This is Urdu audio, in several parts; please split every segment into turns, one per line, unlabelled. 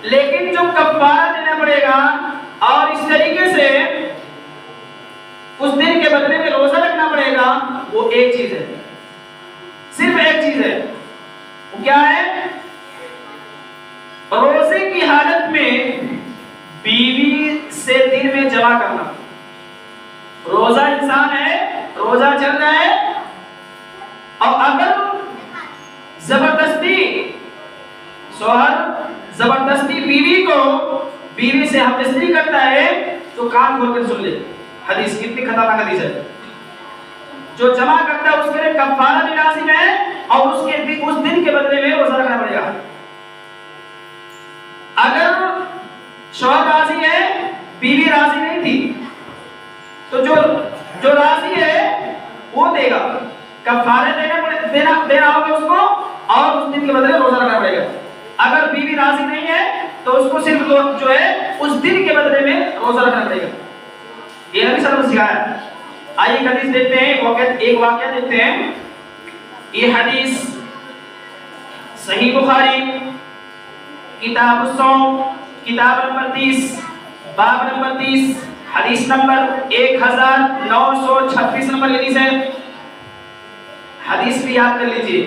لیکن جو کفارہ دینا پڑے گا اور اس طریقے سے اس دن کے بدلے میں روزہ رکھنا پڑے گا، وہ ایک چیز ہے، صرف ایک چیز ہے۔ وہ کیا ہے؟ روزے کی حالت میں بیوی سے دن میں جمع کرنا۔ روزہ انسان ہے، روزہ چل رہا ہے، اور اگر زبردستی شوہر زبردستی بیوی سے ہمدردی کرتا ہے تو کان کھول کر سن لے، حدیث کتنی خطرناک حدیث ہے۔ جو جمع کرتا ہے اس کے لیے کفارہ بھی لازم ہے، اور اس دن کے بدلے میں روزہ رکھنا پڑے گا۔ اگر شوہر راضی ہے، بیوی راضی نہیں تھی، تو جو راضی ہے وہ دے گا، کفارہ دینا ہوگا اس کو، اور اس دن کے بدلے روزہ رکھنا پڑے گا۔ اگر بیوی راضی نہیں ہے تو اس کو صرف جو ہے اس دن کے بدلے میں روزہ رکھنا پڑے گا۔ یہ نبی صلی اللہ علیہ وسلم نے سکھایا۔ آئیے حدیث دیکھتے ہیں، ایک واقعہ دیکھتے ہیں۔ یہ حدیث صحیح بخاری کتاب الصوم، کتاب نمبر 30، باب نمبر 30، حدیث نمبر 1936 نمبر حدیث ہے۔ حدیث بھی یاد کر لیجئے،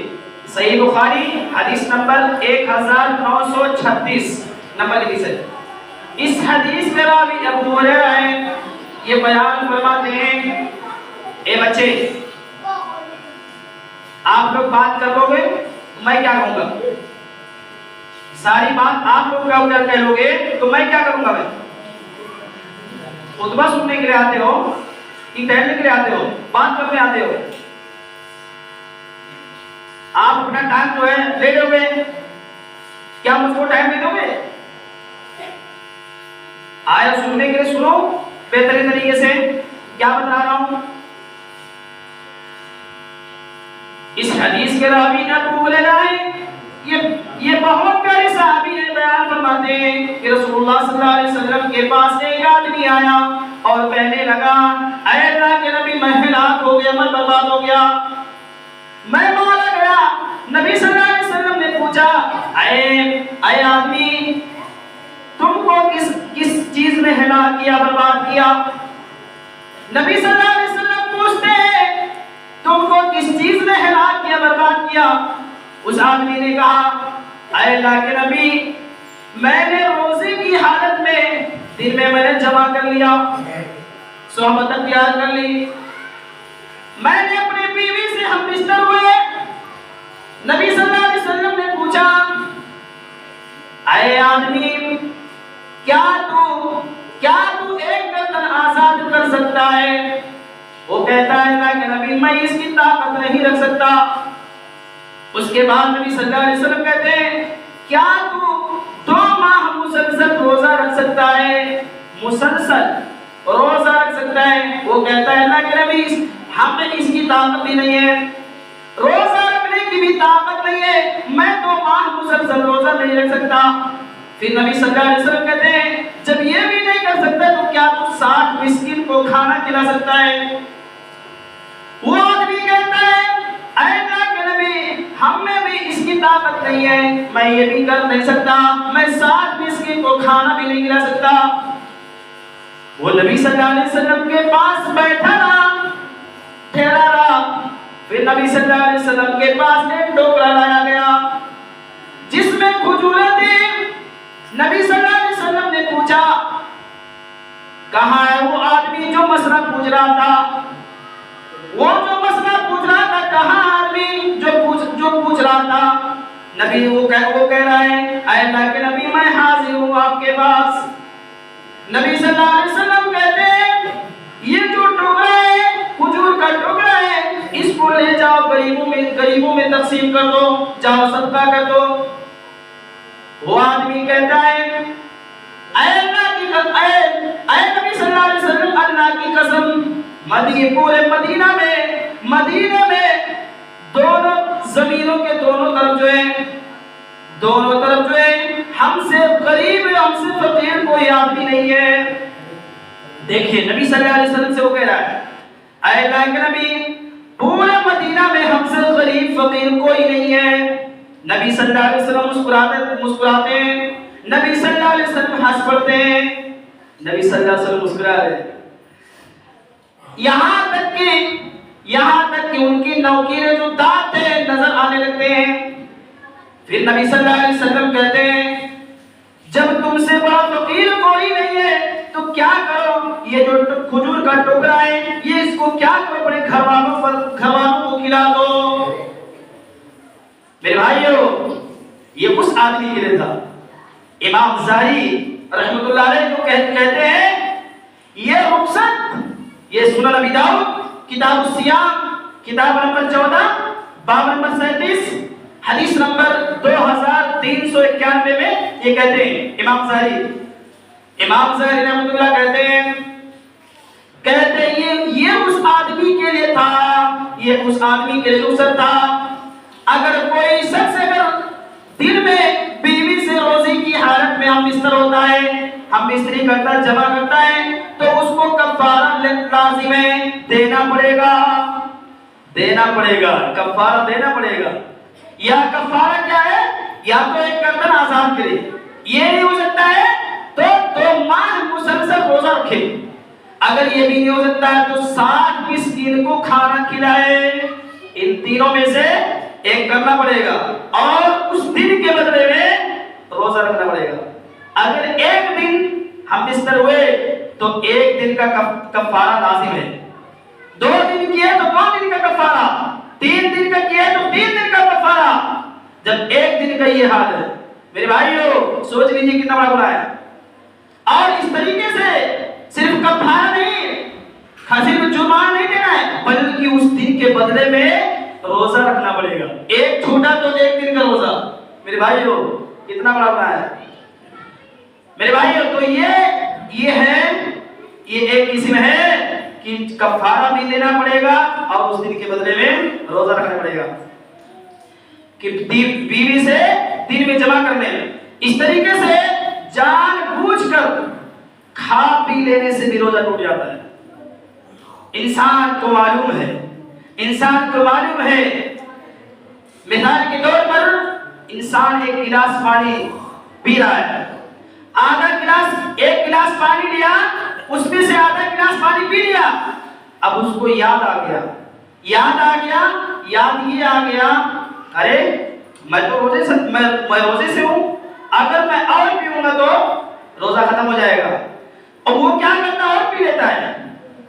صحیح بخاری حدیث نمبر 1936 نمبر حدیث ہے۔ اس حدیث میں راوی ابو ہریرہ ہے، یہ بیان فرماتے ہیں، اے بچے آپ لوگ بات کر لو گے، میں کیا کہوں گا؟ ساری بات آپ لوگ کا کہہ لو گے تو میں کیا کروں گا؟ میں خطبہ سننے کے لیے آتے ہو کہ ٹہلنے کے لیے آتے ہو، بات کرنے آتے ہو؟ آپ اپنا ٹائم جو ہے لے لو گے، کیا مجھ کو ٹائم دے دو گے؟ آیا سننے کے لیے سنو بہترین طریقے سے، کیا بتا رہا ہوں۔ اس حدیث کے راوی ابو ہریرہ ہیں، یہ بہت پیارے صحابی ہیں، بیان فرماتے ہیں کہ رسول اللہ صلی اللہ علیہ وسلم کے پاس ایک آدمی آیا اور کہنے لگا، اے اللہ کے نبی میں ہلاک ہو گیا، میں برباد ہو گیا، میں مارا گیا۔ نبی صلی اللہ علیہ وسلم نے پوچھا، اے آدمی تم کو کس چیز نے ہلاک کیا، برباد کیا؟ نبی صلی اللہ علیہ وسلم پوچھتے ہیں تم کو کس چیز نے ہلاک کیا، برباد کیا؟ اس آدمی نے کہا، اے اللہ کے نبی میں نے روزے کی حالت میں دن میں نے جمع کر لیا، صحبت اختیار کر لی، میں نے اپنی بیوی سے ہم بستر ہوئے۔ نبی صلی اللہ علیہ وسلم نے پوچھا، اے آدمی کیا تو ایک گردن آزاد کر سکتا ہے؟ وہ کہتا ہے اللہ کے نبی میں اس کی طاقت نہیں رکھ سکتا۔ اس کے بعد نبی صلی اللہ علیہ وسلم کہتے ہیں، کیا تو 2 ماہ مسلسل روزہ رکھ سکتا ہے؟ مسلسل روزہ رکھ سکتا ہے؟ وہ کہتا ہے اللہ کے نبی ہم میں اس کی طاقت بھی نہیں ہے، روزہ رکھنے کی بھی طاقت نہیں ہے، میں 2 ماہ مسلسل روزہ نہیں رکھ سکتا۔ پھر نبی صلی اللہ علیہ وسلم کہتے ہیں جب یہ بھی نہیں کر سکتا تو کیا تو 60 مسکین کو کھانا کھلا سکتا ہے؟ وہ آدمی کہتا ہے اے اللہ کے نبی ہم میں بھی اس کی طاقت نہیں ہے، میں یہ بھی کر نہیں سکتا، میں 60 مسکین کو کھانا بھی نہیں کھلا سکتا۔ وہ نبی صلی اللہ علیہ وسلم کے پاس بیٹھا رہا، ٹھہرا رہا۔ پھر نبی صلی اللہ علیہ وسلم کے پاس ایک ٹوکرا لایا گیا جس میں کھجوریں تھیں۔ نبی صلی اللہ علیہ وسلم نے پوچھا، کہاں ہے وہ آدمی جو مسئلہ پوچھ رہا تھا؟ وہ جو مسئلہ پوچھ رہا تھا، کہاں آدمی جو پوچھ رہا تھا؟ نبی وہ کہہ رہا ہے اے اللہ کے نبی میں حاضر ہوں آپ کے پاس۔ نبی صلی اللہ علیہ وسلم کہتے ہیں یہ جو ٹکڑا ہے کھجور کا ٹکڑا ہے اس کو لے جاؤ غریبوں میں تقسیم کر دو، جاؤ صدقہ کر دو۔ وہ آدمی کہتا ہے اے نبی صلی اللہ علیہ وسلم اللہ کی قسم پورے مدینہ میں دونوں زمینوں کے دونوں طرف جو ہے ہم سے غریب ہم سے فقیر کوئی آدمی نہیں ہے۔ دیکھیے نبی صلی اللہ علیہ وسلم سے وہ کہہ رہا ہے اے اللہ کے نبی پورے مدینہ میں ہم سے غریب فقیر کوئی نہیں ہے۔ نبی صلی اللہ علیہ وسلم مسکراتے ہیں۔ نبی صلی اللہ علیہ وسلم ہنس پڑتے ہیں، نبی صلی اللہ علیہ وسلم مسکرا رہے ہیں، یہاں تک کہ ان کی نوکیریں جو دانت تھے نظر آنے لگتے ہیں۔ پھر نبی صلی اللہ علیہ وسلم کہتے ہیں جب تم سے بڑا فقیر کوئی نہیں ہے تو کیا کرو، یہ جو کھجور کا ٹکڑا ہے یہ اس کو کیا کرو، اپنے گھر والوں کو کھلا دو۔ میرے بھائیو، یہ اس آدمی کے لیے تھا۔ امام زہری رحمۃ اللہ علیہ جو کہتے ہیں یہ رخصت، یہ سنن ابی داؤد کتاب الصیام کتاب نمبر 14 باب نمبر 37 حدیث نمبر 2391 میں یہ کہتے ہیں امام زہری رحمۃ اللہ کہتے ہیں یہ اس آدمی کے لیے تھا، یہ اس آدمی کے لیے رخصت تھا۔ اگر کوئی شخص دن میں بیوی سے روزی کی حالت میں ہم بستر ہوتا ہے، ہم بستری کرتا ہے، جمع کرتا ہے، تو اس کو کفارہ لازم ہے، دینا پڑے گا، کفارہ دینا پڑے گا۔ یا کفارہ کیا ہے؟ یا تو ایک گردن آزاد کرے، یہ نہیں ہو سکتا ہے تو 2 ماہ مسلسل روزہ رکھے، اگر یہ بھی نہیں ہو سکتا ہے تو 60 مسکین کو کھانا کھلائے۔ ان تینوں میں سے ایک کرنا پڑے گا، اور اس دن کے بدلے میں روزہ رکھنا پڑے گا۔ اگر ایک دن ہم بستر ہوئے تو 1 دن کا کفارہ لازم ہے، 2 دن کیے تو 2 دن کا کفارہ، 3 دن کا کیے تو 3 دن کا کفارہ۔ جب 1 دن کا یہ حال ہے میرے بھائیو، سوچ لیجیے کتنا بڑا گناہ ہے۔ اور اس طریقے سے صرف کفارہ نہیں، صرف جرمانہ نہیں دینا ہے، بلکہ اس دن کے بدلے میں روزہ رکھنا پڑے گا۔ ایک چھوٹا تو 1 دن کا روزہ، میرے بھائیو کتنا بڑا گناہ ہے میرے بھائیو۔ تو یہ ہے، یہ ایک قسم ہے کہ کفارہ بھی دینا پڑے گا اور اس دن کے بدلے میں روزہ رکھنا پڑے گا، کہ بیوی سے دن میں جمع کرنے میں۔ اس طریقے سے جان بوجھ کر کھا پی لینے سے بھی روزہ ٹوٹ جاتا ہے۔ انسان کو معلوم ہے، مثال کے طور پر انسان 1 گلاس پانی پی رہا ہے، ایک گلاس پانی لیا، اس میں سے آدھا گلاس پانی پی لیا، اب اس کو یاد آ گیا، یاد یہ آ گیا ارے میں تو روزے سے ہوں، اگر میں اور پیوں گا تو روزہ ختم ہو جائے گا، اور وہ کیا کرتا ہے اور پی لیتا ہے،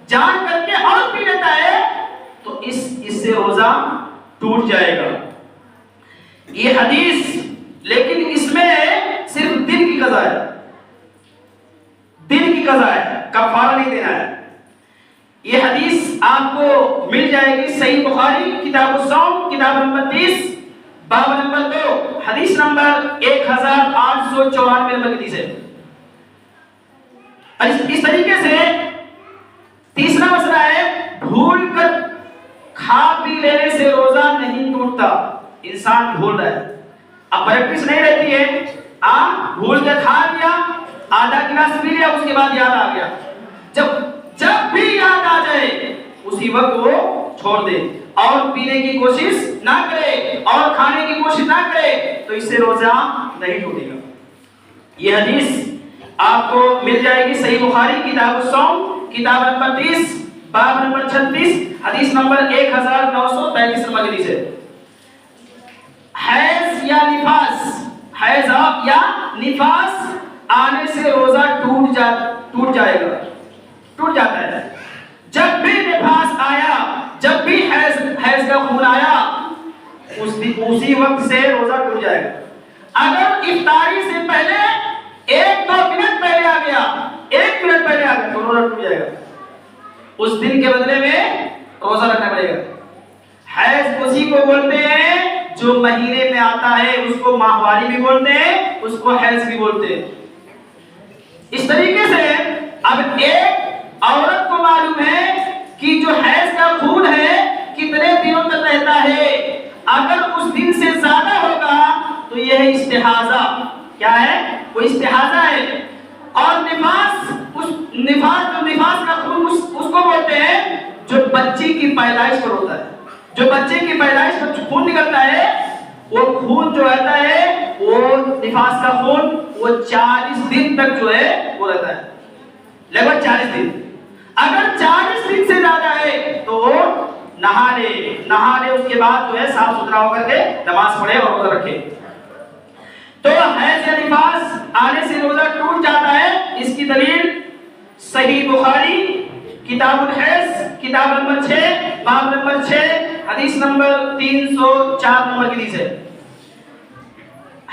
جان کر کے اور پی لیتا ہے، تو اس سے روزہ ٹوٹ جائے گا۔ یہ حدیث لیکن اس میں صرف دن کی قضا ہے، کفارہ نہیں دینا ہے۔ یہ حدیث آپ کو مل جائے گی صحیح بخاری کتاب الصوم کتاب نمبر 30 باب نمبر 2 حدیث نمبر 1894 نمبر حدیث ہے۔ اس طریقے سے تیسرا مسئلہ ہے بھول کر کھا پی لینے سے روزہ نہیں ٹوٹتا۔ انسان بھول رہا ہے، اب پریکٹس نہیں رہتی ہے، بھول کر کھا لیا، آدھا گلاس پی لیا، اس کے بعد یاد آ گیا، جب بھی یاد آ جائے اسی وقت وہ چھوڑ دے اور پینے کی کوشش نہ کرے اور کھانے کی کوشش نہ کرے، تو اس سے روزہ نہیں ٹوٹے گا۔ یہ حدیث آپ کو مل جائے گی صحیح بخاری کتاب الصوم کتاب نمبر 30 باب نمبر 36 حدیث نمبر 1933 نمبر حدیث ہے۔ حیض یا نفاس آنے سے روزہ ٹوٹ جاتا ہے۔ جب بھی نفاس آیا، جب بھی حیض کا خون آیا، اسی وقت سے روزہ ٹوٹ جائے گا۔ اگر افطاری سے پہلے 1-2 منٹ پہلے آ گیا تو روزہ ٹوٹ جائے گا، اس دن کے بدلے میں روزہ رکھنا پڑے گا۔ حیض اسی کو بولتے ہیں جو مہینے میں آتا ہے، اس کو ماہواری بھی بولتے ہیں، اس کو حیض بھی بولتے ہیں۔ اس طریقے سے اب ایک عورت کو معلوم ہے کہ جو حیض کا خون ہے کتنے دنوں تک رہتا ہے، اگر اس دن سے زیادہ ہوگا تو یہ ہے استحاضہ۔ کیا ہے؟ وہ استحاضہ ہے۔ اور نفاس کا خون اس کو بولتے ہیں جو بچے کی پیدائش پر ہوتا ہے، جو بچے کی پیدائش پر خون نکلتا ہے، وہ خون جو رہتا ہے وہ نفاس کا خون وہ 40 دن تک جو ہے وہ رہتا ہے، لگ بھگ 40 دن۔ اگر 40 دن سے زیادہ ہے تو وہ نہا لے، اس کے بعد جو ہے صاف ستھرا ہو کر کے نماز پڑھے اور روزہ رکھے۔ تو حیض یا نفاس آنے سے روزہ ٹوٹ جاتا ہے، اس کی دلیل صحیح بخاری کتاب الحیض کتاب نمبر 6 باب نمبر 6 حدیث نمبر 304 نمبر کی حدیث ہے۔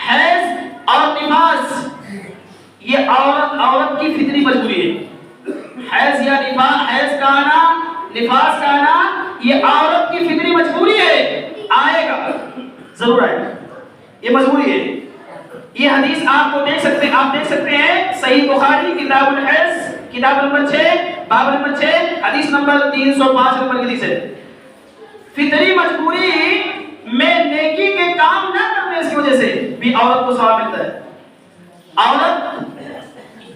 حیض اور نفاس یہ عورت کی فطری مجبوری ہے۔ حیض یا نفاس، حیض کا آنا، نفاس کا آنا یہ عورت کی فطری مجبوری ہے، آئے گا ضرور آئے گا، یہ مجبوری ہے۔ یہ حدیث آپ دیکھ سکتے ہیں صحیح بخاری کتاب الحیض کتاب نمبر 6 باب نمبر 6 حدیث نمبر 305 نمبر کی حدیث ہے۔ فطری مجبوری میں نیکی کے کام نہ کرنے کی وجہ سے بھی عورت کو ثواب ملتا ہے۔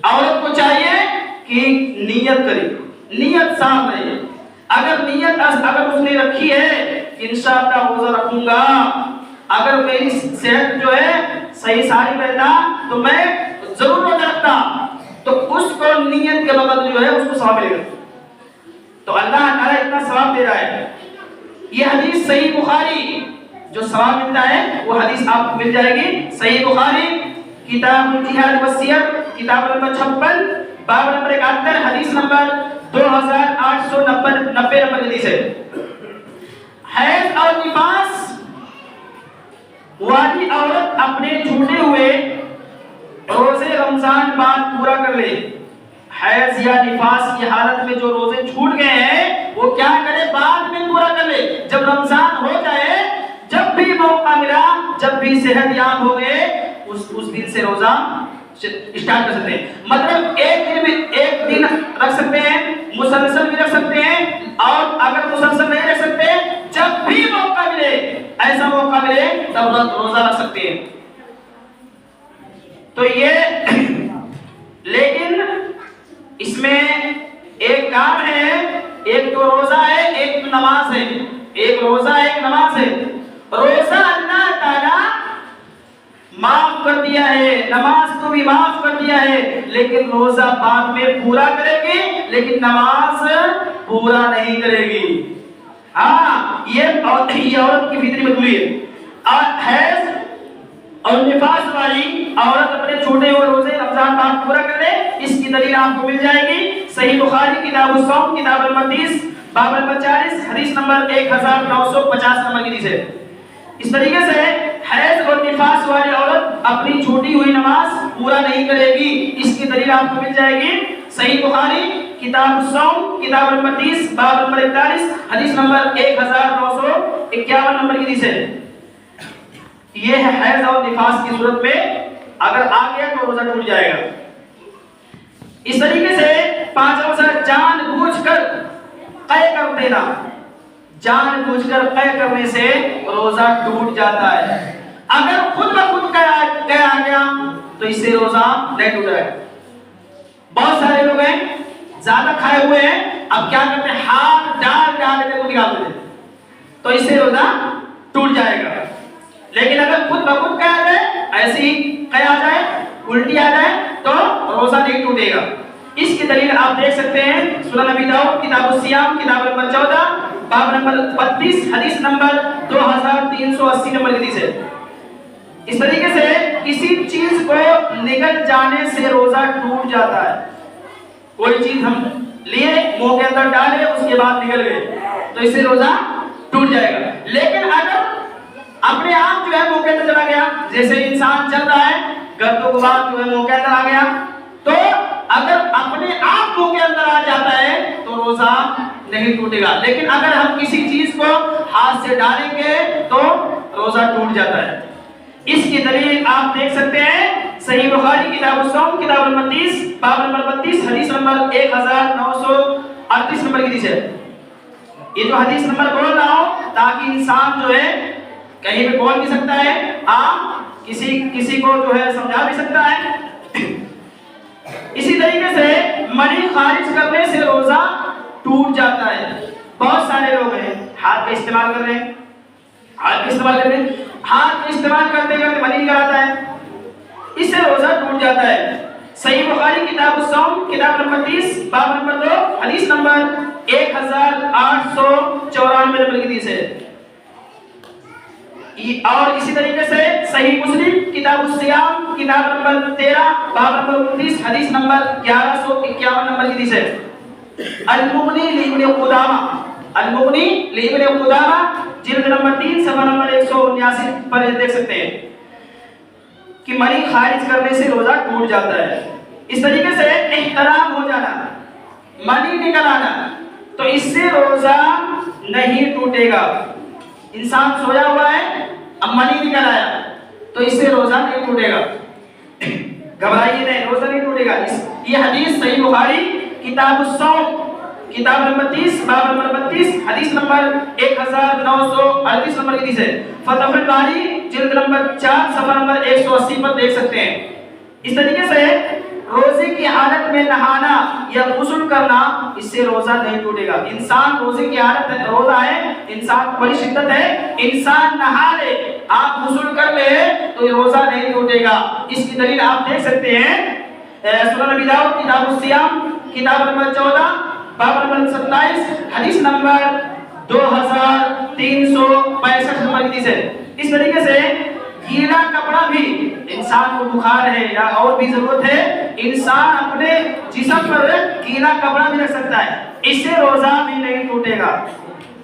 عورت کو چاہیے کہ نیت کرے، نیت صاف رہے۔ اگر نیت اس نے رکھی ہے کہ انشاءاللہ روزہ رکھوں گا، اگر میری صحت جو ہے صحیح ساری رہتا تو میں ضرور روزہ رکھتا، تو اس کو نیت کے وقت جو ہے اس کو ثواب ملے گا۔ تو اللہ تعالیٰ اتنا ثواب دے رہا ہے۔ یہ حدیث صحیح بخاری جو ثواب ملتا ہے وہ حدیث آپ کو مل جائے گی صحیح بخاری کتاب الجہاد والسیر کتاب نمبر 56 باب نمبر 71 حدیث نمبر 2890 نمبر کی حدیث ہے۔ حیض اور نفاس والی عورت اپنے چھوٹے ہوئے روزے رمضان بعد پورا کر لے۔ حیض یا نفاس کی حالت میں جو روزے چھوٹ گئے ہیں وہ کیا کرے؟ بعد میں پورا کر لے۔ جب رمضان ہو جائے، جب بھی موقع ملا، جب بھی صحت یاب ہو گئے، اس دن سے روزہ اسٹارٹ کر سکتے ہیں۔ مطلب ایک دن رکھ سکتے ہیں، مسلسل بھی رکھ سکتے ہیں، اور اگر مسلسل نہیں رکھ سکتے، جب بھی موقع ملے، ایسا موقع ملے تب روزہ رکھ سکتے ہیں۔ تو یہ لیکن اس میں ایک کام ہے، ایک تو روزہ ہے، ایک نماز ہے، ایک روزہ ہے، ایک نماز ہے۔ روزہ اللہ تعالیٰ معاف کر دیا ہے، نماز کو بھی معاف کر دیا ہے، لیکن روزہ بعد میں پورا کرے گی، لیکن نماز پورا نہیں کرے گی۔ ہاں، یہ عورت کی فطری مجبوری ہے۔ اور حیض اور نفاس والی عورت اپنے چھوٹے ہوئے روزے رمضان بعد پورا کر لے، اس کی دلیل آپ کو مل جائے گی صحیح بخاری کتاب الصوم کتاب نمبر 30 باب نمبر 40 حدیث نمبر 1950 نمبر کی حدیث ہے۔ اس طریقے سے حیض اور نفاس والی عورت اپنی چھوٹی ہوئی نماز پورا نہیں کرے گی، اس کی دلیل آپ کو مل جائے گی صحیح بخاری کتاب الصوم کتاب نمبر 30 باب نمبر 41 حدیث نمبر 1951 نمبر کی حدیث ہے۔ یہ ہے حیض اور نفاس کی صورت میں اگر آ گیا تو روزہ ٹوٹ جائے گا۔ اس طریقے سے پانچواں مسئلہ جان بوجھ کر قے کر دینا، جان بوجھ کر قے کرنے سے روزہ ٹوٹ جاتا ہے۔ اگر خود بخود قے آ گیا تو اس سے روزہ نہیں ٹوٹے گا۔ بہت سارے لوگ ہیں زیادہ کھائے ہوئے ہیں، اب کیا کرتے ہیں؟ ہاتھ ڈال کے کو نکال دیتے، تو اس سے روزہ ٹوٹ جائے گا۔ لیکن اگر خود بخود قے آ جائے، ایسی قے آ جائے، الٹی آ جائے، تو روزہ نہیں ٹوٹے گا۔ اس کی دلیل آپ دیکھ سکتے ہیں سنن نبی داؤد کتاب الصیام کتاب نمبر 14 باب نمبر 32 حدیث نمبر 2380 نمبر کی حدیث ہے۔ اس طریقے سے کسی چیز کو نگل جانے سے روزہ ٹوٹ جاتا ہے۔ کوئی چیز ہم لیے، منہ کے اندر ڈالے، اس کے بعد نگل گئے، تو اس سے روزہ ٹوٹ جائے گا۔ لیکن اگر اپنے آپ جو ہے منہ کے اندر چلا گیا، جیسے انسان چل رہا ہے، گردوں کے بعد جو ہے منہ کے اندر آ گیا، تو اگر اپنے آپ منہ کے اندر آ جاتا ہے تو روزہ نہیں ٹوٹے گا۔ لیکن اگر ہم کسی چیز کو ہاتھ سے ڈالیں گے تو روزہ ٹوٹ جاتا ہے۔ اس کی دلیل آپ دیکھ سکتے ہیں صحیح بخاری کتاب الصوم کتاب نمبر 30 باب نمبر 32 حدیث نمبر 1938 نمبر کی حدیث ہے۔ یہ جو حدیث نمبر بول رہا ہوں تاکہ انسان جو ہے کہیں بھی بول بھی سکتا ہے، کسی کو جو ہے سمجھا بھی سکتا ہے۔ اسی طریقے سے منی خارج کرنے سے روزہ ٹوٹ جاتا ہے۔ بہت سارے لوگ ہیں ہاتھ کا استعمال کر رہے ہیں، ہاتھ کا استعمال کرتے ہیں، ہاتھ کا استعمال کرتے کرتے منی نکل آتا ہے، اس سے روزہ ٹوٹ جاتا ہے۔ صحیح بخاری کتاب الصوم کتاب نمبر 30 باب نمبر 2 حدیث نمبر 1894 نمبر کی حدیث ہے۔ اور اسی طریقے سے صحیح مسلم کتاب الصیام کتاب نمبر 13 باب نمبر 29 حدیث نمبر 1151 نمبر کی حدیث ہے۔ المغنی لابن قدامہ، المغنی لابن قدامہ جلد نمبر 3 صفحہ نمبر 179 پر دیکھ سکتے ہیں کہ منی خارج کرنے سے روزہ ٹوٹ جاتا ہے۔ اس طریقے سے احترام ہو جانا، منی نکل آنا، تو اس سے روزہ نہیں ٹوٹے گا۔ انسان سویا ہوا ہے، اب منی نکل آیا تو اس سے روزہ نہیں ٹوٹے گا، گھبرائیے نہیں، روزہ نہیں ٹوٹے گا۔ یہ حدیث صحیح بخاری کتاب الصوم کتاب نمبر 30 باب نمبر 32 حدیث نمبر 1938 نمبر کی حدیث ہے۔ فتح الباری جلد نمبر 4 صفحہ نمبر 180 پر دیکھ سکتے ہیں۔ اس طریقے سے روزے کی حالت میں نہانا یا غسل کرنا، اس سے روزہ نہیں ٹوٹے گا۔ انسان روزے کی حالت میں روزہ ہے، انسان کو بڑی شدت ہے، انسان نہا لے، آپ غسل کر لے تو یہ روزہ نہیں ٹوٹے گا۔ اس کی دلیل آپ دیکھ سکتے ہیں سنن ابی داؤد کتاب الصیام کتاب نمبر 14 باب نمبر 27 حدیث نمبر 2365 نمبر کی حدیث ہے۔ اس طریقے سے گیلا کپڑا بھی، انسان کو بخار ہے یا اور بھی ضرورت ہے، انسان اپنے جسم پر گیلا کپڑا بھی رکھ سکتا ہے، اس سے روزہ بھی نہیں ٹوٹے گا،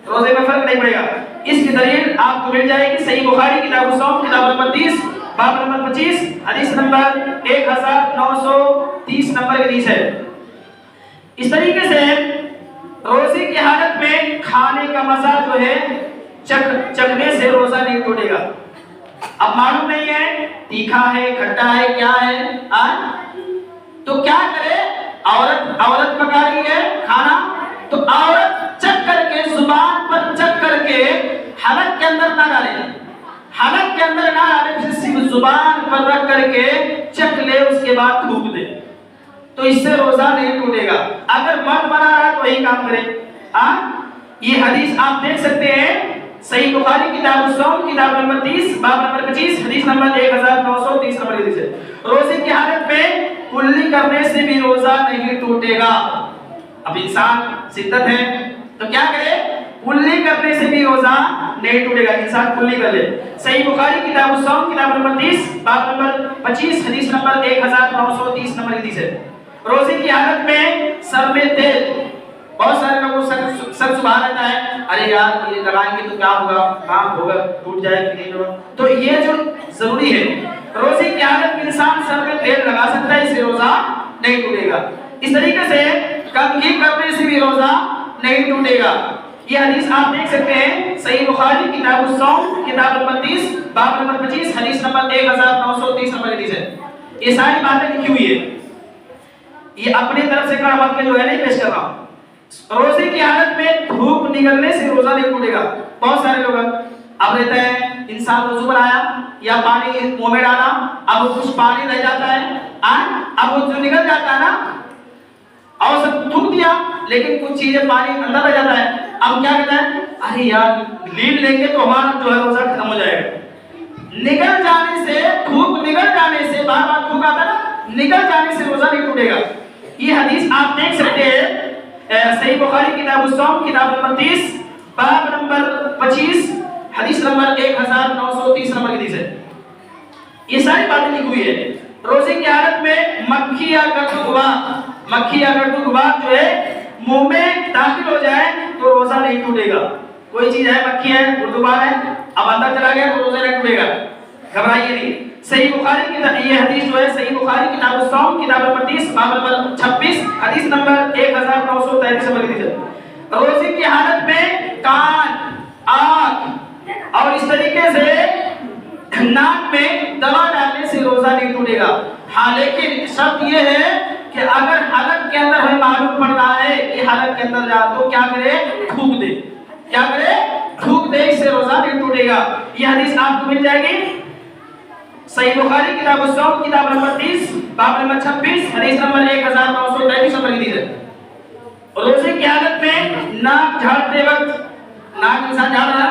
روزے میں فرق نہیں پڑے گا۔ اس کی دلیل آپ کو مل جائے گی صحیح بخاری کتاب الصوم کتاب نمبر 30 باب نمبر 25 حدیث نمبر 1930 نمبر کی حدیث ہے۔ اس طریقے سے روزے کی حالت میں کھانے کا مزہ جو ہے چکھنے سے روزہ نہیں ٹوٹے گا۔ اب معلوم نہیں ہے تیکھا ہے کھٹا ہے کیا ہے تو کیا کرے، عورت پکا رہی ہے کھانا تو عورت چکھ کر کے زبان پر چکھ کر کے حلق کے اندر نہ ڈالے، حلق کے اندر نہ ڈالے، صرف زبان پر رکھ کر کے چکھ لے، اس کے بعد تھوک دے تو اس سے روزہ نہیں ٹوٹے گا۔ اگر مرد بنا رہا ہے تو وہی کام کرے۔ یہ حدیث آپ دیکھ سکتے ہیں صحیح بخاری کتاب الصوم کتاب نمبر 30 باب نمبر 25 حدیث نمبر 1930 نمبر کی حدیث ہے۔ روزے کی حالت میں کلی کرنے سے بھی روزہ نہیں ٹوٹے گا۔ اب انسان شدت ہے تو کیا کرے، کلی کرنے سے بھی روزہ نہیں ٹوٹے گا، انسان کلی کر لے۔ صحیح بخاری کتاب الصوم کتاب نمبر 30 باب نمبر 25 حدیث نمبر 1930 نمبر کی حدیث ہے۔ روزے کی حالت میں سر میں تیل، بہت سارے لوگوں سر سبحان رہتا ہے، ارے یار یہ لگائیں گے تو کیا ہوگا، کام ہوگا، ٹوٹ جائے کہ نہیں ہوگا، تو یہ جو ضروری ہے روزے کی حالت میں انسان سر میں تیل لگا سکتا ہے، اس سے روزہ نہیں ٹوٹے گا۔ اس طریقے سے کنگھی کرنے سے بھی روزہ نہیں ٹوٹے گا۔ یہ حدیث آپ دیکھ سکتے ہیں صحیح بخاری کتاب الصوم کتاب نمبر 30 باب نمبر 25 حدیث نمبر 1930 نمبر کی حدیث ہے۔ یہ ساری باتیں لکھی ہوئی ہے، یہ اپنی طرف سے کڑ مت کے جو ہے نہیں پیش کر رہا ہوں۔ روزے کی حالت میں دھوپ نکلنے سے روزہ نہیں ٹوٹے گا۔ بہت سارے لوگ اب رہتا ہے انسان وضو بنایا یا پانی منہ میں ڈالا، اب کچھ پانی رہ جاتا ہے، اب وہ جو نکل جاتا ہے نا اور سب تھوک دیا، لیکن کچھ چیزیں پانی اندر رہ جاتا ہے، اب کیا کہتا ہے، ارے یار لیڈ لیں گے تو ہمارا جو ہے روزہ ختم ہو جائے گا۔ نکل جانے سے، دھوپ نکل جانے سے، بار بار تھوک آتا ہے نا، نکل جانے سے روزہ نہیں ٹوٹے گا۔ یہ حدیث آپ دیکھ سکتے ہیں صحیح بخاری کتاب الصوم کتاب نمبر 30 باب نمبر 25 حدیث نمبر 1930 نمبر کی حدیث ہے۔ یہ ساری باتیں لکھی ہوئی ہے۔ روزے کی حالت میں مکھی یا گردو غبار جو ہے منہ میں داخل ہو جائے تو روزہ نہیں ٹوٹے گا۔ کوئی چیز ہے، مکھی ہے، گردو غبار ہے، اب اندر چلا گیا تو روزہ نہیں ٹوٹے گا، گھبرائیے نہیں۔ صحیح بخاری کی یہ حدیث جو ہے صحیح بخاری کتاب الصوم کتاب نمبر 30 باب نمبر 26 حدیث نمبر 1933 نمبر کی حدیث ہے۔ روزے کی حالت میں کان، آنکھ اور اس طریقے سے ناک میں دوا ڈالنے سے روزہ نہیں ٹوٹے گا۔ ہاں لیکن شرط یہ ہے کہ اگر حلق کے اندر ہمیں معلوم پڑ رہا ہے کہ حلق کے اندر جا تو کیا کرے، تھوک دے، کیا کرے، تھوک دے، اس سے روزہ نہیں ٹوٹے گا۔ یہ حدیث آپ کو مل جائے گی صحیح بخاری کتاب الصوم کتاب نمبر 30 باب نمبر 26 حدیث نمبر 1933 نمبر کی حدیث ہے۔ روزے کی حالت میں ناک جھاڑتے وقت، ناک انسان جھاڑ رہا ہے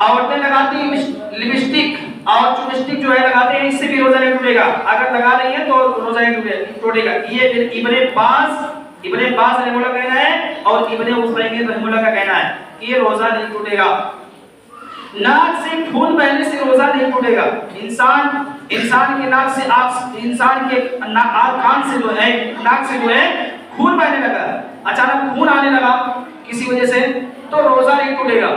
عورتیں لگاتی ہیں لپسٹک اور چپسٹک جو ہے لگاتے ہیں، اس سے بھی روزہ نہیں ٹوٹے گا، اگر لگا رہی ہیں تو روزہ نہیں ٹوٹے گا۔ یہ ابن باز رحمہ اللہ کا کہنا ہے اور ابن عثیمین رحمہ اللہ کا کہنا ہے کہ یہ روزہ نہیں ٹوٹے گا۔ ناک سے خون بہنے سے روزہ نہیں ٹوٹے گا۔ انسان کے ناک سے انسان کے کان سے جو ہے ناک سے جو ہے خون بہنے لگا، اچانک خون آنے لگا کسی وجہ سے، تو روزہ نہیں ٹوٹے گا۔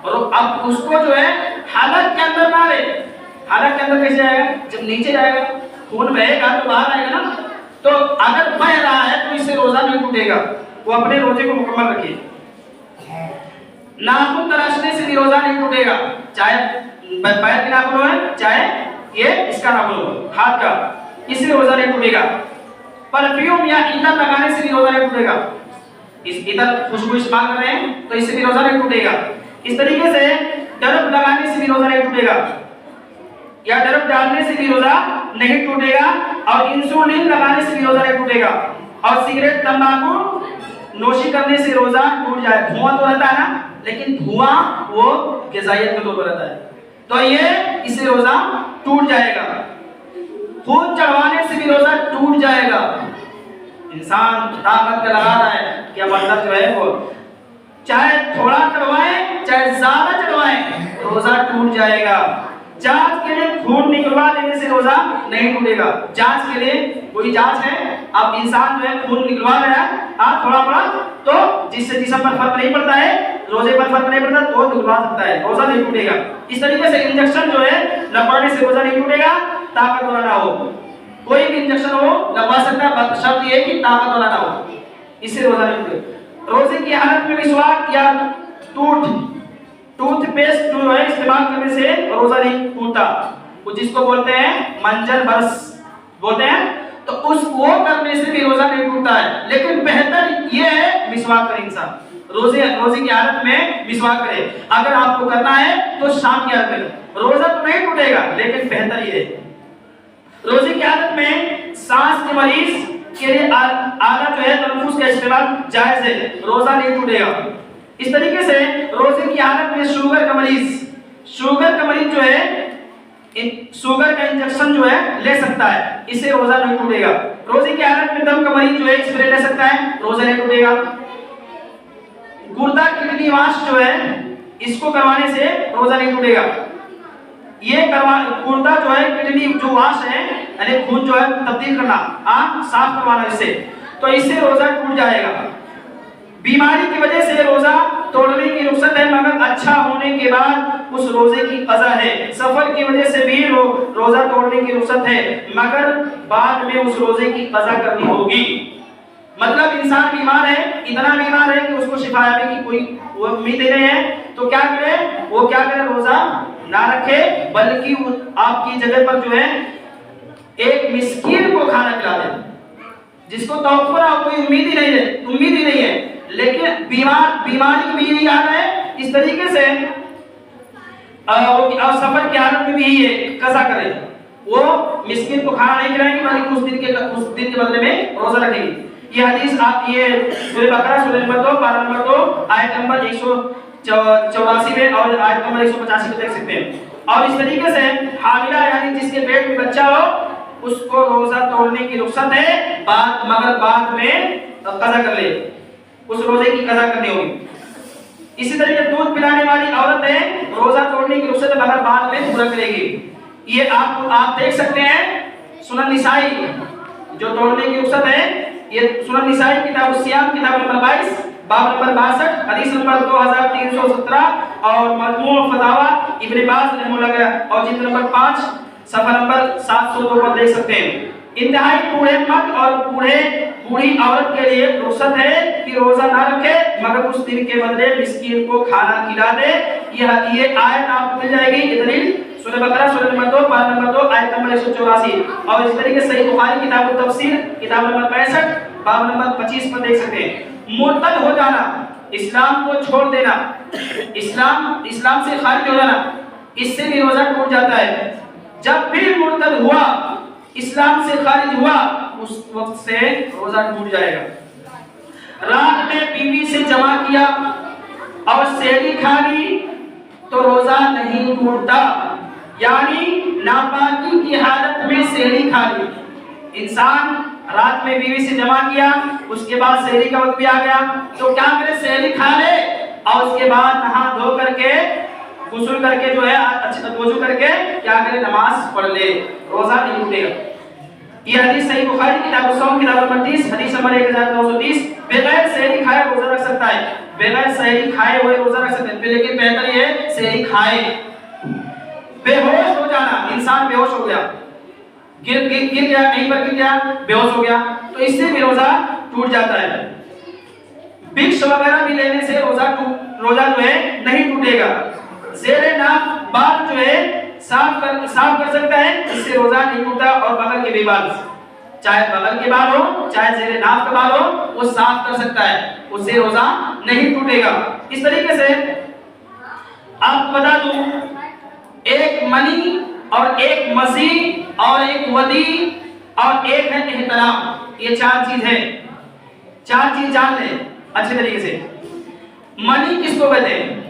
اور اب اس کو جو ہے حلق کے اندر نہ لے، حلق کے اندر کیسے جائے گا؟ جب نیچے جائے گا خون بہے گا تو باہر آئے گا نا، تو اگر بہ رہا ہے تو اس سے روزہ نہیں ٹوٹے گا، وہ اپنے روزے کو مکمل رکھے۔ ناخن تراشنے سے بھی روزہ نہیں ٹوٹے گا، چاہے پیر کے ناخن ہو چاہے یہ اس کا ناخن ہو ہاتھ کا، اس سے روزہ نہیں ٹوٹے گا۔ پرفیوم یا عطر لگانے سے بھی روزہ نہیں ٹوٹے گا، اس عطر خوشبو استعمال کر رہے ہیں تو اس سے بھی روزہ نہیں ٹوٹے گا۔ اس طریقے سے ڈرپ لگانے سے بھی روزہ نہیں ٹوٹے گا، یا ڈرپ ڈالنے سے بھی روزہ نہیں ٹوٹے گا، اور انسولین لگانے سے بھی روزہ نہیں ٹوٹے گا، اور سگریٹ تمباکو نوشی کرنے سے روزہ ٹوٹ جائے۔ دھواں تو رہتا ہے نا، لیکن دھواں وہ غذائیت کے طور پر رہتا ہے، تو یہ اس سے روزہ ٹوٹ جائے گا۔ خون چڑھوانے سے بھی روزہ ٹوٹ جائے گا۔ انسان طاقت کا لگا رہا ہے کہ اب اندر جو ہے وہ چاہے تھوڑا چڑھوائیں چاہے زیادہ چڑھوائیں روزہ ٹوٹ جائے گا۔ جانچ کے لیے خون نکلوا لینے سے روزہ نہیں ٹوٹے گا۔ جانچ کے لیے کوئی جانچ ہے، اب انسان جو ہے خون نکلوا رہا ہے تھوڑا بڑا، تو جس سے جسم پر فرق نہیں پڑتا ہے، روزے پر فرق نہیں پڑتا تو نکلوا سکتا ہے، روزہ نہیں ٹوٹے گا۔ اس طریقے سے انجیکشن جو ہے لگوانے سے روزہ نہیں ٹوٹے گا، طاقت والا نہ ہو، کوئی بھی انجیکشن ہو لگوا سکتا ہے، بس شرط یہ ہے کہ طاقت والا نہ ہو، اس سے روزہ نہیں ٹوٹے گا۔ روزے کی حالت میں مسواک یا ٹوتھ پیسٹ جو ہے استعمال کرنے سے روزہ نہیں ٹوٹتا، جس کو بولتے ہیں منجن برس بولتے ہیں، تو اس وہ کرنے سے بھی روزہ نہیں ٹوٹتا ہے، لیکن بہتر یہ ہے مسواک کرے انسان، روزے کی حالت میں مسواک کرے۔ اگر آپ کو کرنا ہے تو شام کی حالت میں، روزہ تو نہیں ٹوٹے گا لیکن بہتر یہ ہے۔ روزے کی حالت میں سانس کے مریض کے لیے آلہ جو ہے تنفس کا استعمال جائز ہے، روزہ نہیں ٹوٹے گا۔ اس طریقے سے روزے کی حالت میں شوگر کا مریض جو ہے شوگر کا انجیکشن جو ہے لے سکتا ہے، اس سے روزہ نہیں ٹوٹے گا۔ روزے کی حالت میں دم کا مریض جو ہے اسپرے لے سکتا ہے، روزہ نہیں ٹوٹے گا۔ گردہ کڈنی واش جو ہے اس کو کروانے سے روزہ نہیں ٹوٹے گا۔ یہ گردہ جو ہے کڈنی جو واش ہے یعنی خون جو ہے تبدیل کرنا، صاف کروانا اس سے، تو اس سے روزہ ٹوٹ جائے گا۔ بیماری کی وجہ سے روزہ توڑنے کی رخصت ہے، مگر اچھا ہونے کے بعد اس روزے کی قضا ہے۔ سفر کی وجہ سے بھی روزہ توڑنے کی رخصت ہے، مگر بعد میں اس روزے کی قضا کرنی ہوگی۔ مطلب انسان بیمار ہے، اتنا بیمار ہے کہ اس کو شفا یابی کی کوئی امید نہیں ہے، تو کیا کرے؟ وہ کیا کرے؟ روزہ نہ رکھے، بلکہ آپ کی جگہ پر جو ہے ایک مسکین کو کھانا کھلا دے، جس کو توقع کوئی امید ہی نہیں ہے، لیکن بیماری کی بھی یہی حال ہے۔ اس طریقے سے اور سفر کی حالت میں بھی یہی قضا کرے، وہ مسکین کو کھانا نہیں کھلائیں گے بلکہ اس دن کے بدلے میں روزہ رکھیں گے۔ یہ حدیث آپ یہ سورہ بقرہ سورہ نمبر 2 پارہ نمبر 2 آیت نمبر 184 میں اور آیت نمبر 185 میں دیکھ سکتے ہیں۔ اور اس طریقے سے حاملہ یعنی جس کے پیٹ میں بچہ ہو اس کو روزہ توڑنے کی رخصت ہے، مگر بعد میں قضا کر لے، اس روزے کی قضا کرنی ہوگی۔ اسی طریقے دودھ پلانے والی عورتیں روزہ توڑنے کی رخصت مگر بعد میں پورا کرے گی۔ یہ آپ دیکھ سکتے ہیں سنن نسائی جو توڑنے کی رخصت ہے، یہ سنن نسائی کتاب الصیام کتاب نمبر 22 باب نمبر 62 حدیث نمبر 2317 اور مجموع فتاوی ابن باز رحمہ اللہ کا اور جلد نمبر 5 صفحہ نمبر 702 پر دیکھ سکتے ہیں۔ انتہائی بوڑھے مرد اور بوڑھی عورت کے لیے رخصت ہے کہ روزہ نہ رکھے مگر اس دن کے بدلے مسکین کو کھانا کھلا دے۔ یہ آیت آپ کو مل جائے گی، یہ دلیل سورہ بقرہ سورہ نمبر 2 پارہ نمبر 2 آیت نمبر 184 اور اس طریقے سے صحیح بخاری کتاب التفسیر کتاب نمبر 65 باب نمبر 25 پر دیکھ سکتے ہیں۔ مرتد ہو جانا، اسلام کو چھوڑ دینا، اسلام سے خارج ہو جانا، اس سے بھی روزہ ٹوٹ جاتا ہے۔ جب بھی مرتد ہوا، اسلام سے خارج ہوا، اس وقت سے روزہ ٹوٹ جائے گا۔ رات میں بیوی سے جمع کیا اور سحری کھا لی تو روزہ نہیں ٹوٹتا. یعنی ناپاکی کی حالت میں سحری کھا لی. انسان رات میں بیوی سے جمع کیا, اس کے بعد سحری کا وقت بھی آ گیا, تو کیا کرے, سحری کھا لے اور اس کے بعد نہا دھو کر کے غسل کر کے جو ہے وضو کر کے کیا کرے, نماز پڑھ لے, روزہ نہیں ٹوٹے گا. یہ حدیث صحیح بخاری کتاب الصوم کتاب نمبر 30 حدیث نمبر 1930. بغیر سحری کھائے روزہ رکھ سکتا ہے, بغیر سحری کھائے ہوئے روزہ رکھ سکتا ہے, لیکن بہتر یہ ہے سحری کھائے. بے ہوش ہو جانا, انسان بے ہوش ہو گیا, گر گیا, کہیں پر گر گیا, بے ہوش ہو گیا, تو اس سے بھی روزہ ٹوٹ جاتا ہے. وکس وغیرہ بھی لینے سے روزہ جو ہے نہیں ٹوٹے گا. زیر ناف بال جو ہے صاف کر سکتا ہے, اس سے روزہ نہیں ٹوٹتا. اور بغل کے بھی بال, چاہے بغل کے بال ہو چاہے زیر ناف کا بال ہو, وہ صاف کر سکتا ہے, اس سے روزہ نہیں ٹوٹے گا. اس طریقے سے آپ بتا دوں, ایک منی اور ایک مزی اور ایک ودی اور ایک ہے احترام, یہ چار چیز ہے. چار چیز جان لیں اچھے طریقے سے. منی کس کو کہتے ہیں؟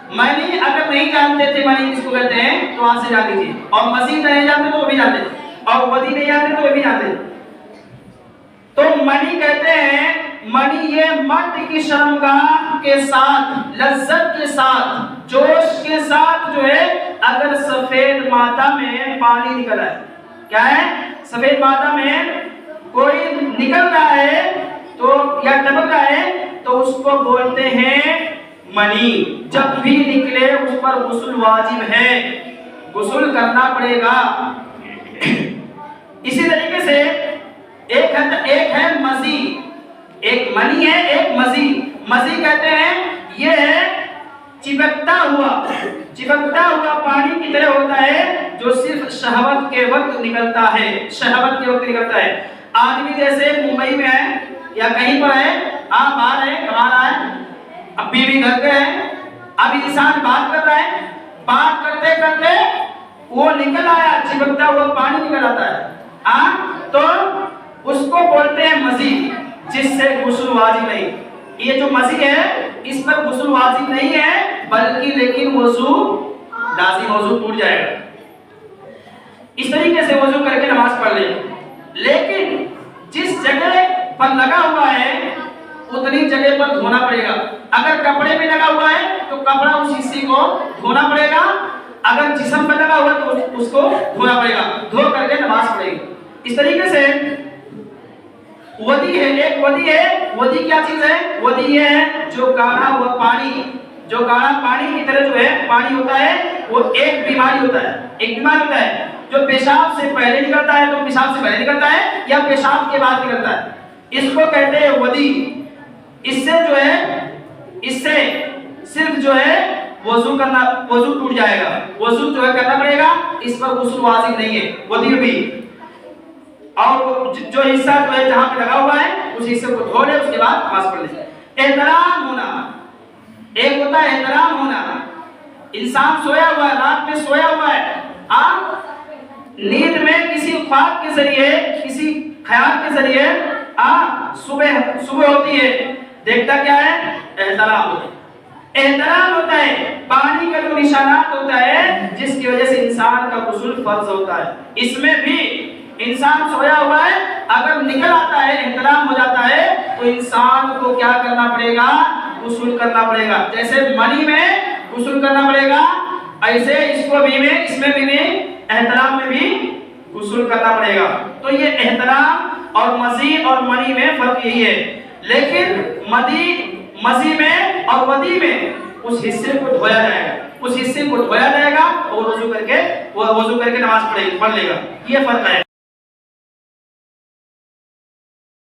منی اگر نہیں جانتے تھے منی کس کو کہتے ہیں تو آج سے جان لیجیے. اور مزید نہیں جانتے تو وہ بھی جانتے, اور ودی نہیں جانتے تو وہ بھی جانتے. تو منی کہتے ہیں, منی یہ مرد کی شرمگاہ کے ساتھ, لذت کے ساتھ, جوش کے ساتھ جو ہے اگر سفید مادہ میں پانی نکل ہے, کیا ہے, سفید مادہ میں کوئی نکل رہا ہے تو یا ٹپک رہا ہے تو اس کو بولتے ہیں منی. جب بھی نکلے اس پر غسل واجب ہے, غسل کرنا پڑے گا. اسی طریقے سے ایک ہے مزی, ایک منی ہے ایک مزی. مزی کہتے ہیں یہ ہے چپکتا ہوا پانی کی طرح ہوتا ہے, جو صرف شہوت کے وقت نکلتا ہے, شہوت کے وقت نکلتا ہے. آدمی جیسے ممبئی میں ہے یا کہیں پر ہے, باہر ہے, کما رہا ہے, اب بیوی گھر پہ ہے, اب انسان بات کر رہا ہے, بات کرتے کرتے وہ نکل آیا, چپکتا ہوا پانی نکل آتا ہے, تو اس کو بولتے ہیں مزی, جس سے غسل واجب نہیں. یہ جو مزی ہے اس پر غسل واجب نہیں ہے, بلکہ لیکن وضو لازم, وضو ٹوٹ جائے گا. اس طریقے سے وضو کر کے نماز پڑھ لے. لیکن جس جگہ پر لگا ہوا ہے اتنی جگہ پر دھونا پڑے گا. اگر کپڑے میں لگا ہوا ہے تو کپڑا اس حصے کو دھونا پڑے گا, اگر جسم پر لگا ہوا ہے تو اس کو دھونا پڑے گا, دھو کر کے نماز پڑھے گی. اس طریقے سے ودی ہے, ایک ودی ہے. ودی کیا چیز ہے؟ ودی یہ ہے جو گاڑھا ہوا پانی, جو گاڑھا پانی کی طرح جو ہے پانی ہوتا ہے, وہ ایک بیماری ہوتا ہے, ایک بیماری ہوتا ہے جو پیشاب سے پہلے نکلتا ہے تو پیشاب سے پہلے نکلتا ہے یا پیشاب کے بعد نکلتا ہے, اس کو کہتے ہیں ودی. اس سے جو ہے, اس سے صرف جو ہے وضو ٹوٹ جائے گا, وضو جو ہے کرنا پڑے گا, اس پر غسل واجب نہیں ہے ودی بھی. اور جو حصہ جو ہے جہاں پہ لگا ہوا ہے اس حصے کو دھو لے, اس کے بعد نماز پڑھ لے. احترام ہونا, ایک ہوتا ہے احترام ہونا. انسان سویا ہوا ہے, رات میں سویا ہوا ہے, نیند میں کسی خواب کے ذریعے, کسی خیال کے ذریعے صبح ہوتی ہے, دیکھتا کیا ہے؟ احترام ہوتا ہے. احترام ہوتا ہے پانی کا جو نشانات ہوتا ہے جس کی وجہ سے انسان کا غسل فرض ہوتا ہے. اس میں بھی انسان سویا ہوا ہے, اگر نکل آتا ہے, احترام ہو جاتا ہے, تو انسان کو کیا کرنا پڑے گا؟ غسل کرنا پڑے گا. جیسے منی میں غسل کرنا پڑے گا, ایسے اس میں بھی احترام میں بھی غسل کرنا پڑے گا. تو یہ احترام اور مزی اور منی میں فرق یہی ہے. لیکن مزی میں اور ودی میں اس حصے کو دھویا جائے گا, اور وضو کر کے نماز پڑھ لے گا. یہ فرق ہے.